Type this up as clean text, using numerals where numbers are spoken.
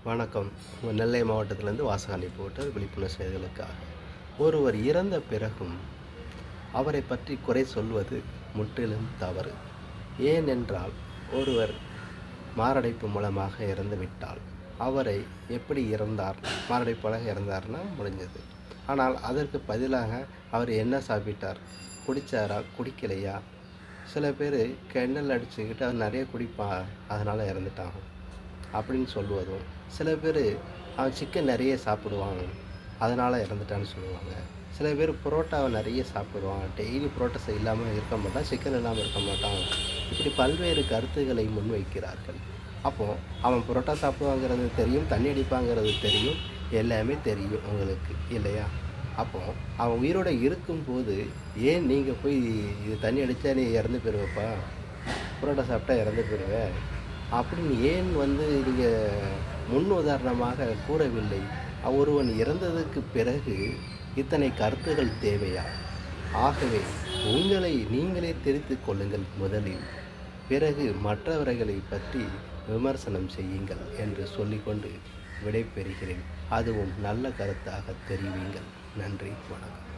வணக்கம். உங்கள் நெல்லை மாவட்டத்திலேருந்து வாசகாணி போட்டு விழிப்புணர்வு செய்திகளுக்காக. ஒருவர் இறந்த பிறகும் அவரை பற்றி குறை சொல்வது முற்றிலும் தவறு. ஏனென்றால் ஒருவர் மாரடைப்பு மூலமாக இறந்துவிட்டால் அவரை எப்படி இறந்தார், மாரடைப்பாக இறந்தார்னா முடிஞ்சது. ஆனால் அதற்கு பதிலாக அவர் என்ன சாப்பிட்டார், குடித்தாரா குடிக்கலையா, சில பேர் கிணல் அடிச்சுக்கிட்டு அவர் நிறைய குடிப்பான் அதனால் இறந்துட்டாங்க அப்படின்னு சொல்லுவதும், சில பேர் அவன் சிக்கன் நிறைய சாப்பிடுவான் அதனால் இறந்துட்டான்னு சொல்லுவாங்க. சில பேர் புரோட்டாவை நிறைய சாப்பிடுவான், டெய்லி புரோட்டா இல்லாமல் இருக்க மாட்டான், சிக்கன் இல்லாமல் இருக்க மாட்டான். இப்படி பல்வேறு கருத்துக்களை முன்வைக்கிறார்கள். அப்போது அவன் புரோட்டா சாப்பிடுவாங்கிறது தெரியும், தண்ணி அடிப்பாங்கிறது தெரியும், எல்லாமே தெரியும் உங்களுக்கு இல்லையா? அப்போது அவன் உயிரோடு இருக்கும்போது ஏன் நீங்கள் போய் இது தண்ணி அடித்தா நீ இறந்து போயிடுவப்பா, புரோட்டா சாப்பிட்டா இறந்து போயிடுவேன் அப்படின்னு ஏன் நீங்கள் முன் உதாரணமாக கூறவில்லை? ஒருவன் இறந்ததுக்கு பிறகு இத்தனை கருத்துகள் தேவையா? ஆகவே உங்களை நீங்களே தெரிந்து கொள்ளுங்கள் முதலில், பிறகு மற்றவர்களை பற்றி விமர்சனம் செய்யுங்கள் என்று சொல்லிக்கொண்டு விடைபெறுகிறேன். அதுவும் நல்ல கருத்தாக தெரிவிங்கள். நன்றி, வணக்கம்.